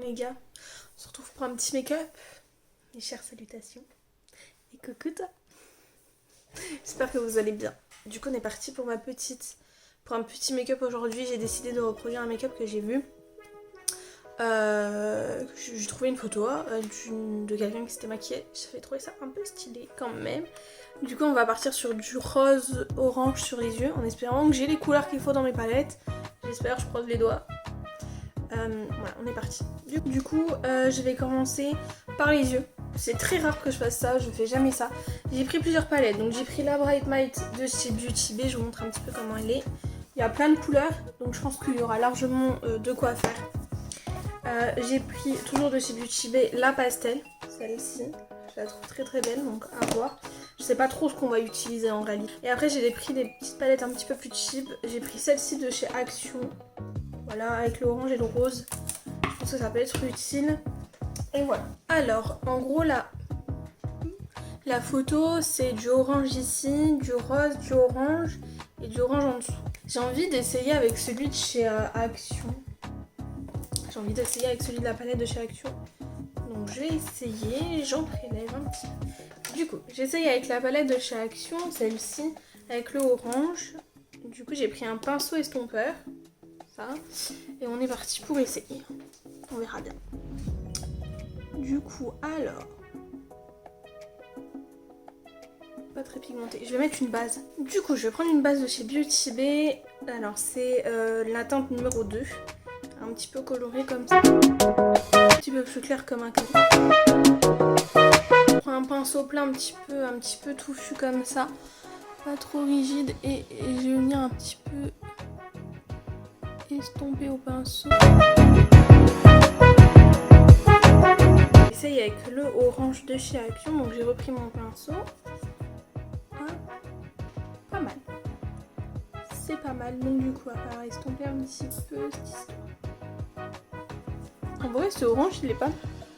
les gars, on se retrouve pour un petit make-up. Mes chères salutations. Et coucou toi. J'espère que vous allez bien. Du coup on est parti pour un petit make-up aujourd'hui. J'ai décidé de reproduire un make-up que j'ai vu. J'ai trouvé une photo de quelqu'un qui s'était maquillé. J'avais trouvé ça un peu stylé quand même. Du coup on va partir sur du rose orange sur les yeux en espérant que j'ai les couleurs qu'il faut dans mes palettes. J'espère, je croise les doigts. Voilà, on est parti. Du coup, je vais commencer par les yeux. C'est très rare que je fasse ça, je fais jamais ça. J'ai pris plusieurs palettes, donc j'ai pris la Bright Might de chez Beauty Bay, je vous montre un petit peu comment elle est. Il y a plein de couleurs, donc je pense qu'il y aura largement de quoi faire. J'ai pris toujours de chez Beauty Bay la pastel, celle-ci. Je la trouve très très belle, donc à voir. Je sais pas trop ce qu'on va utiliser en réalité. Et après j'ai pris des petites palettes un petit peu plus cheap. J'ai pris celle-ci de chez Action. Voilà, avec le orange et le rose. Je pense que ça peut être utile. Et voilà. Alors, en gros, la photo, c'est du orange ici, du rose, du orange et du orange en dessous. J'ai envie d'essayer avec celui de chez Action. J'ai envie d'essayer avec celui de la palette de chez Action. Donc, je vais essayer. J'en prélève un petit peu. Du coup, j'essaye avec la palette de chez Action, celle-ci, avec le orange. Du coup, j'ai pris un pinceau estompeur. Ça. Et on est parti pour essayer. On verra bien. Du coup, alors... Pas très pigmenté. Je vais mettre une base. Du coup, je vais prendre une base de chez Beauty Bay. Alors, c'est la teinte numéro 2. Un petit peu colorée comme ça. Un petit peu plus clair comme un cadeau. Je prends un pinceau plat un petit peu touffu comme ça. Pas trop rigide. Et je vais venir un petit peu... estomper au pinceau. J'essaye avec le orange de chez Action, donc j'ai repris mon pinceau. Ah, pas mal. C'est pas mal, donc du coup, il va falloir estomper un petit peu cette histoire. En vrai, ce orange, il est pas...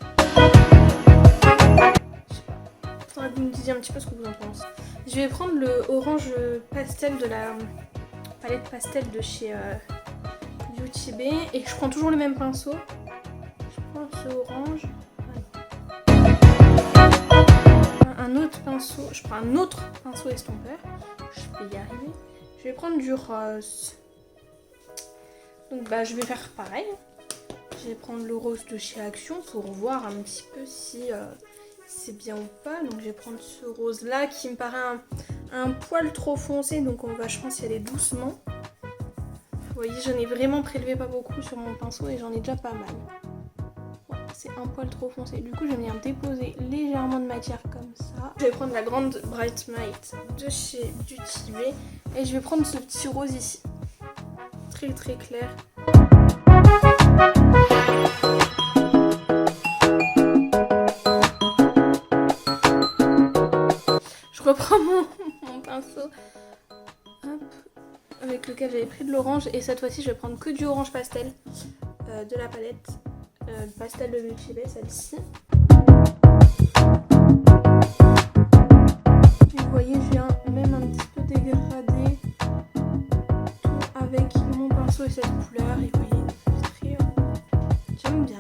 Je sais pas. Faudrait que vous me disiez un petit peu ce que vous en pensez. Je vais prendre le orange pastel de la palette pastel de chez... Beauty Bay et je prends toujours le même pinceau. Je prends ce orange. Un autre pinceau. Je prends un autre pinceau estompeur. Je vais y arriver. Je vais prendre du rose. Donc bah je vais faire pareil. Je vais prendre le rose de chez Action pour voir un petit peu si c'est bien ou pas. Donc je vais prendre ce rose là qui me paraît un poil trop foncé. Donc on va, je pense, y aller doucement. Vous voyez, j'en ai vraiment prélevé pas beaucoup sur mon pinceau et j'en ai déjà pas mal. Ouais, c'est un poil trop foncé. Du coup, je vais venir déposer légèrement de matière comme ça. Je vais prendre la grande Bright Might de chez Beauty Bay et je vais prendre ce petit rose ici. Très très clair. Je reprends mon pinceau. Hop. Avec lequel j'avais pris de l'orange et cette fois-ci je vais prendre que du orange pastel de la palette pastel de Beauty Bay, celle-ci. Vous voyez, je viens même un petit peu dégrader tout avec mon pinceau et cette couleur et vous voyez, c'est très... j'aime bien.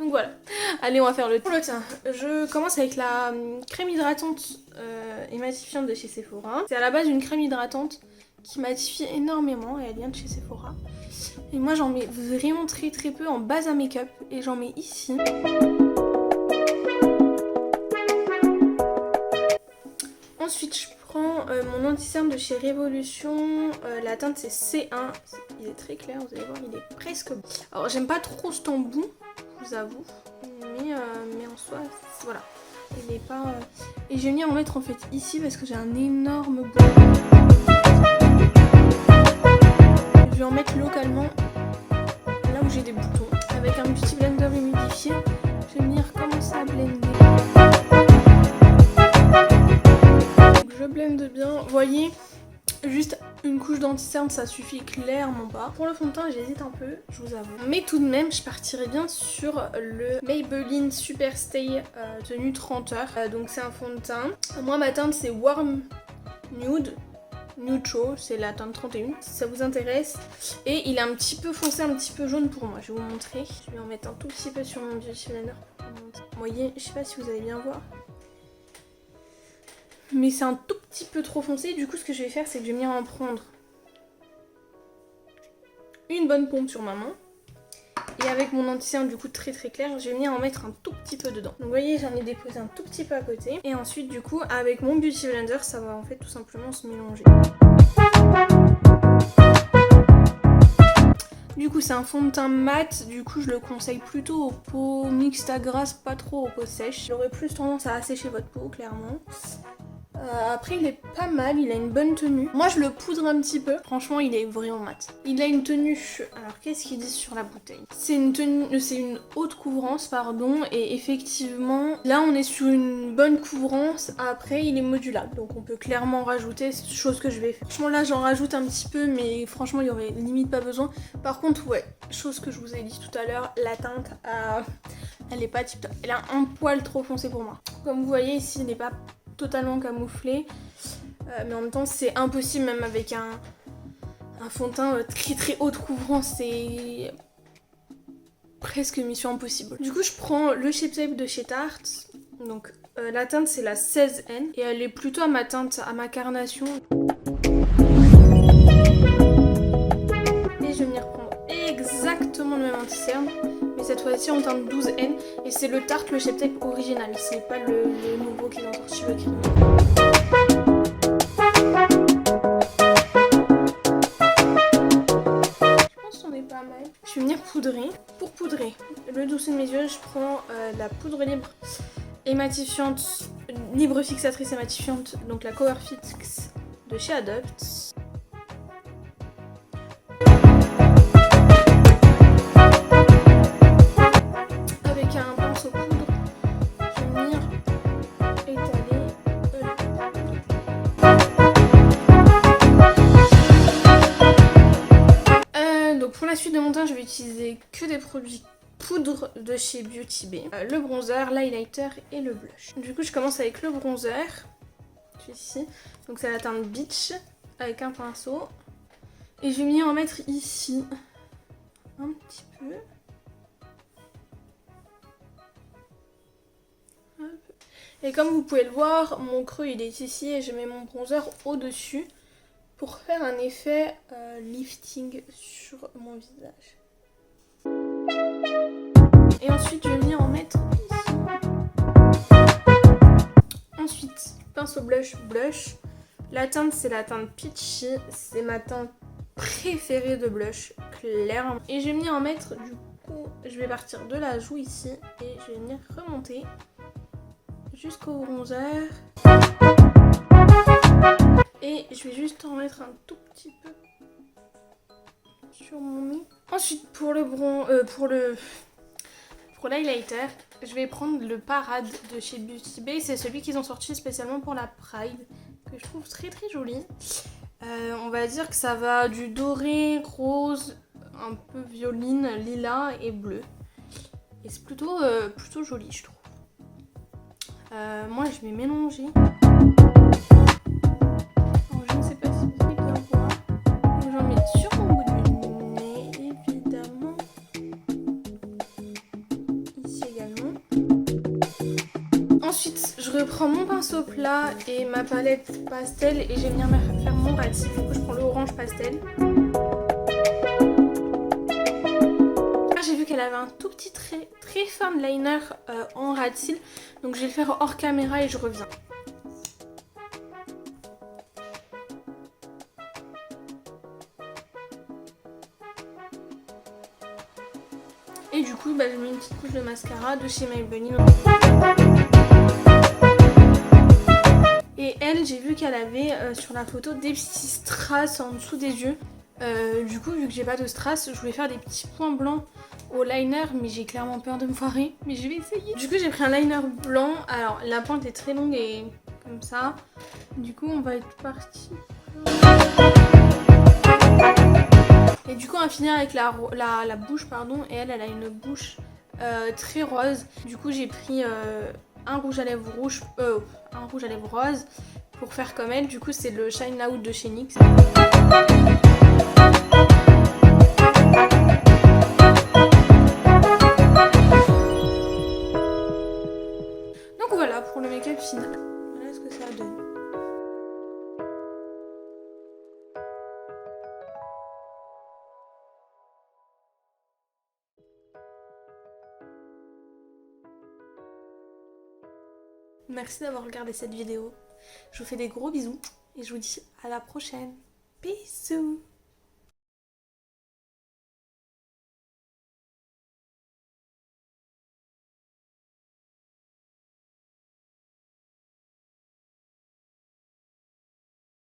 Donc voilà, allez on va faire le teint. Je commence avec la crème hydratante et matifiante de chez Sephora. C'est à la base une crème hydratante qui matifie énormément et elle vient de chez Sephora. Et moi j'en mets vraiment très très peu en base à make-up et j'en mets ici. Ensuite je prends mon anti-cerne de chez Révolution. La teinte c'est C1. Il est très clair, vous allez voir, il est presque... Alors j'aime pas trop ce embout, je vous avoue. Mais en soi, voilà. Il est pas... Et je vais venir en mettre en fait ici parce que j'ai un énorme bout. Je vais en mettre localement là où j'ai des boutons. Avec un Beauty Blender humidifié, je vais venir commencer à blender. Donc je blende bien. Vous voyez, juste une couche d'anti-cerne, ça suffit clairement pas. Pour le fond de teint, j'hésite un peu, je vous avoue. Mais tout de même, je partirai bien sur le Maybelline Super Stay tenue 30 heures. Donc c'est un fond de teint. Moi, ma teinte, c'est Warm Nude. Neutral, c'est la teinte 31 si ça vous intéresse. Et il est un petit peu foncé, un petit peu jaune pour moi. Je vais vous montrer. Je vais en mettre un tout petit peu sur mon Beauty Blender. Vous voyez, je sais pas si vous allez bien voir. Mais c'est un tout petit peu trop foncé. Du coup, ce que je vais faire, c'est que je vais venir en prendre une bonne pompe sur ma main. Et avec mon anti-cerne du coup très clair, je vais venir en mettre un tout petit peu dedans. Donc vous voyez, j'en ai déposé un tout petit peu à côté. Et ensuite du coup, avec mon Beauty Blender, ça va en fait tout simplement se mélanger. Du coup c'est un fond de teint mat, du coup je le conseille plutôt aux peaux mixtes à grasses, pas trop aux peaux sèches. J'aurais plus tendance à assécher votre peau clairement. Après il est pas mal, il a une bonne tenue. Moi je le poudre un petit peu, franchement il est vraiment mat. Il a une tenue, alors qu'est-ce qu'ils disent sur la bouteille? C'est une tenue, c'est une haute couvrance pardon, et effectivement là on est sur une bonne couvrance. Après il est modulable, donc on peut clairement rajouter, chose que je vais faire. Franchement là j'en rajoute un petit peu, mais franchement il y aurait limite pas besoin. Par contre ouais, chose que je vous ai dit tout à l'heure, la teinte elle est pas tip top, elle a un poil trop foncé pour moi. Comme vous voyez ici il n'est pas totalement camouflé, mais en même temps c'est impossible même avec un fond de teint très haute couvrance, c'est presque mission impossible. Du coup je prends le Shape Tape de chez Tarte, donc la teinte c'est la 16N et elle est plutôt à ma teinte, à ma carnation. Et je vais venir prendre exactement le même anti-cerne, mais cette fois-ci en teinte 12N, et c'est le Tarte, le Shape Tape original, c'est pas le nouveau qu'ils ont sorti, le crème. Je pense qu'on est pas mal. Je vais venir poudrer. Pour poudrer le dessous de mes yeux, je prends la poudre libre et matifiante, libre fixatrice et matifiante, donc la Cover Fix de chez Adopt. Pour la suite de mon teint, je vais utiliser que des produits poudre de chez Beauty Bay. Le bronzer, l'highlighter et le blush. Du coup, je commence avec le bronzer. Celui-ci. Donc c'est la teinte Beach avec un pinceau. Et je vais venir en mettre ici. Un petit peu. Hop. Et comme vous pouvez le voir, mon creux il est ici et je mets mon bronzer au-dessus pour faire un effet lifting sur mon visage. Et ensuite, je vais venir en mettre ici. Ensuite, pinceau blush. La teinte, c'est la teinte Peachy. C'est ma teinte préférée de blush, clairement. Et je vais venir en mettre, du coup, je vais partir de la joue ici. Et je vais venir remonter jusqu'au bronzer. Et je vais juste en mettre un tout petit peu sur mon nez. Ensuite pour l'highlighter, je vais prendre le Parade de chez Beauty Bay. C'est celui qu'ils ont sorti spécialement pour la Pride, que je trouve très joli. On va dire que ça va du doré, rose, un peu violine, lilas et bleu. Et c'est plutôt joli je trouve. Moi je vais mélanger. Ensuite, je reprends mon pinceau plat et ma palette pastel et je vais venir faire mon rat-cils. Du coup, je prends le orange pastel. J'ai vu qu'elle avait un tout petit très fin liner en rat-cils, donc je vais le faire hors caméra et je reviens. Et du coup, je mets une petite couche de mascara de chez Maybelline. Et elle, j'ai vu qu'elle avait sur la photo des petits strass en dessous des yeux. Du coup, vu que j'ai pas de strass, je voulais faire des petits points blancs au liner, mais j'ai clairement peur de me foirer. Mais je vais essayer. Du coup, j'ai pris un liner blanc. Alors, la pointe est très longue et comme ça. Du coup, on va être parti. Et du coup, on va finir avec la bouche, pardon. Et elle a une bouche très rose. Du coup, j'ai pris un rouge à lèvres rose pour faire comme elle. Du coup c'est le Shine Out de chez NYX. Donc voilà pour le make-up final. Voilà ce que ça donne. Merci d'avoir regardé cette vidéo. Je vous fais des gros bisous et je vous dis à la prochaine. Bisous.